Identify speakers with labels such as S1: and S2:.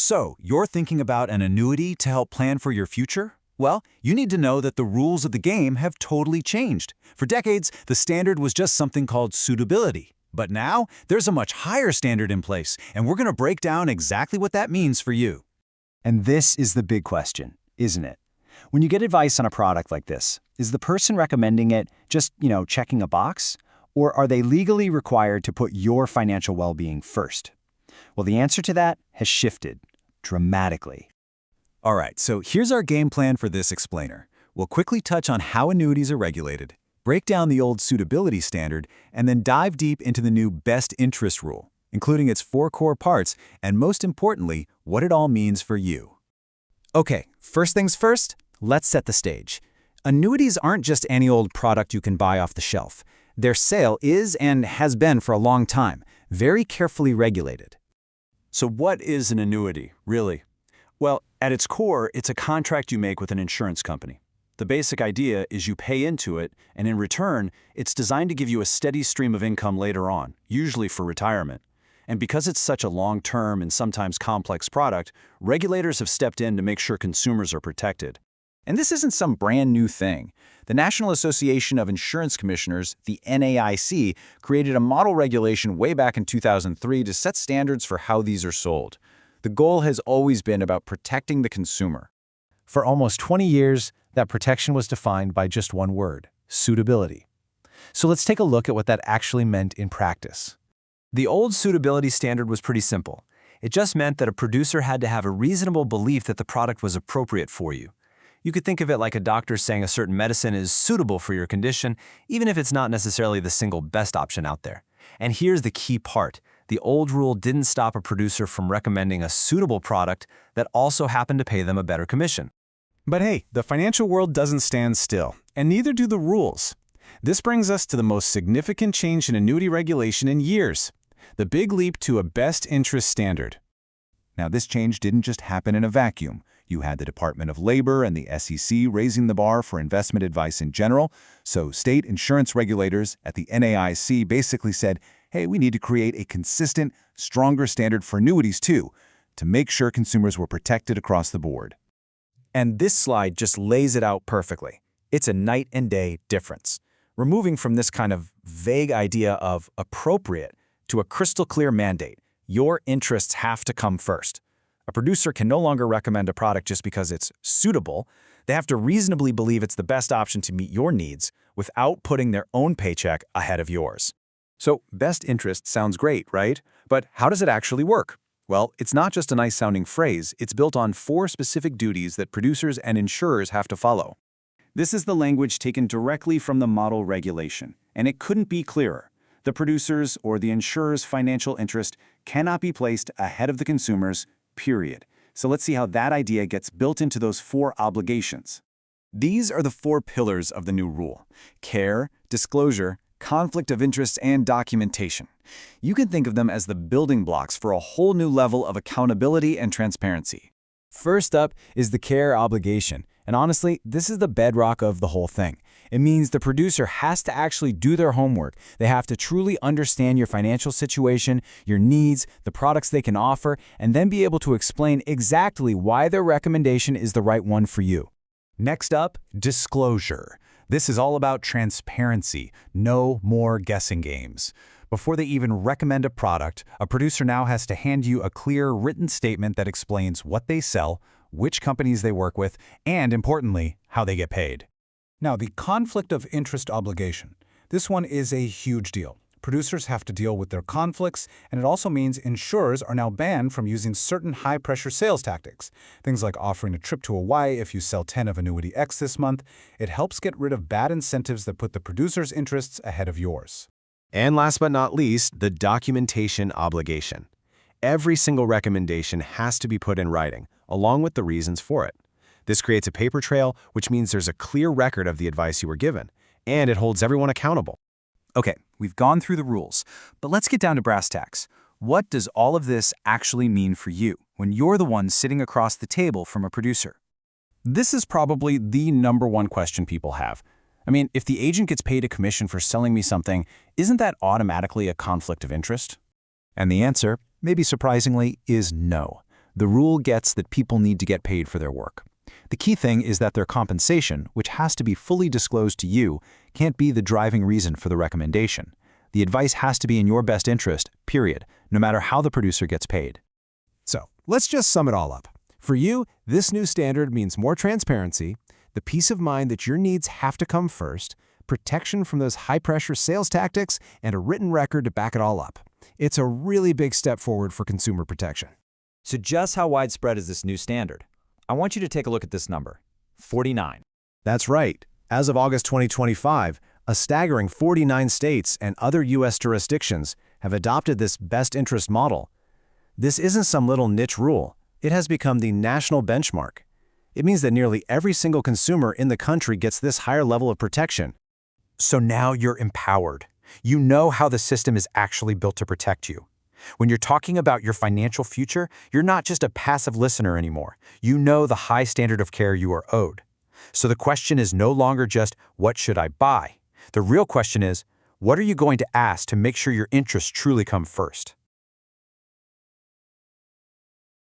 S1: So, you're thinking about an annuity to help plan for your future? Well, you need to know that the rules of the game have totally changed. For decades, the standard was just something called suitability. But now, there's a much higher standard in place, and we're going to break down exactly what that means for you.
S2: And this is the big question, isn't it? When you get advice on a product like this, is the person recommending it just, checking a box? Or are they legally required to put your financial well-being first? Well, the answer to that has shifted dramatically.
S1: All right, so here's our game plan for this explainer. We'll quickly touch on how annuities are regulated, break down the old suitability standard, and then dive deep into the new best interest rule, including its 4 core parts, and most importantly, what it all means for you. Okay, first things first, let's set the stage. Annuities aren't just any old product you can buy off the shelf. Their sale is and has been for a long time, very carefully regulated. So what is an annuity, really? Well, at its core, it's a contract you make with an insurance company. The basic idea is you pay into it, and in return, it's designed to give you a steady stream of income later on, usually for retirement. And because it's such a long-term and sometimes complex product, regulators have stepped in to make sure consumers are protected. And this isn't some brand new thing. The National Association of Insurance Commissioners, the NAIC, created a model regulation way back in 2003 to set standards for how these are sold. The goal has always been about protecting the consumer.
S3: For almost 20 years, that protection was defined by just one word: suitability. So let's take a look at what that actually meant in practice.
S4: The old suitability standard was pretty simple. It just meant that a producer had to have a reasonable belief that the product was appropriate for you. You could think of it like a doctor saying a certain medicine is suitable for your condition, even if it's not necessarily the single best option out there. And here's the key part. The old rule didn't stop a producer from recommending a suitable product that also happened to pay them a better commission.
S3: But hey, the financial world doesn't stand still, and neither do the rules. This brings us to the most significant change in annuity regulation in years: the big leap to a best interest standard.
S1: Now, this change didn't just happen in a vacuum. You had the Department of Labor and the SEC raising the bar for investment advice in general, so state insurance regulators at the NAIC basically said, hey, we need to create a consistent, stronger standard for annuities too, to make sure consumers were protected across the board.
S3: And this slide just lays it out perfectly. It's a night and day difference. We're moving from this kind of vague idea of appropriate to a crystal clear mandate. Your interests have to come first. A producer can no longer recommend a product just because it's suitable. They have to reasonably believe it's the best option to meet your needs without putting their own paycheck ahead of yours.
S1: So, best interest sounds great, right? But how does it actually work? Well, it's not just a nice-sounding phrase. It's built on 4 specific duties that producers and insurers have to follow. This is the language taken directly from the model regulation, and it couldn't be clearer. The producer's or the insurer's financial interest cannot be placed ahead of the consumer's, period. So let's see how that idea gets built into those 4 obligations. These are the 4 pillars of the new rule: care, disclosure, conflict of interest, and documentation. You can think of them as the building blocks for a whole new level of accountability and transparency.
S3: First up is the care obligation, and honestly, this is the bedrock of the whole thing. It means the producer has to actually do their homework. They have to truly understand your financial situation, your needs, the products they can offer, and then be able to explain exactly why their recommendation is the right one for you.
S1: Next up, disclosure. This is all about transparency. No more guessing games. Before they even recommend a product, a producer now has to hand you a clear written statement that explains what they sell, which companies they work with, and importantly, how they get paid.
S5: Now, the conflict of interest obligation. This one is a huge deal. Producers have to deal with their conflicts, and it also means insurers are now banned from using certain high-pressure sales tactics. Things like offering a trip to Hawaii if you sell 10 of annuity X this month. It helps get rid of bad incentives that put the producer's interests ahead of yours.
S6: And last but not least, the documentation obligation. Every single recommendation has to be put in writing, along with the reasons for it. This creates a paper trail, which means there's a clear record of the advice you were given, and it holds everyone accountable.
S1: Okay, we've gone through the rules, but let's get down to brass tacks. What does all of this actually mean for you when you're the one sitting across the table from a producer? This is probably the #1 question people have. I mean, if the agent gets paid a commission for selling me something, isn't that automatically a conflict of interest? And the answer, maybe surprisingly, is no. The rule gets that people need to get paid for their work. The key thing is that their compensation, which has to be fully disclosed to you, can't be the driving reason for the recommendation. The advice has to be in your best interest, period, no matter how the producer gets paid.
S6: So, let's just sum it all up. For you, this new standard means more transparency, the peace of mind that your needs have to come first, protection from those high-pressure sales tactics, and a written record to back it all up. It's a really big step forward for consumer protection.
S3: So just how widespread is this new standard? I want you to take a look at this number, 49.
S6: That's right. As of August 2025, a staggering 49 states and other U.S. jurisdictions have adopted this best interest model. This isn't some little niche rule. It has become the national benchmark. It means that nearly every single consumer in the country gets this higher level of protection.
S3: So now you're empowered. You know how the system is actually built to protect you. When you're talking about your financial future, you're not just a passive listener anymore. You know the high standard of care you are owed. So the question is no longer just, what should I buy? The real question is, what are you going to ask to make sure your interests truly come first?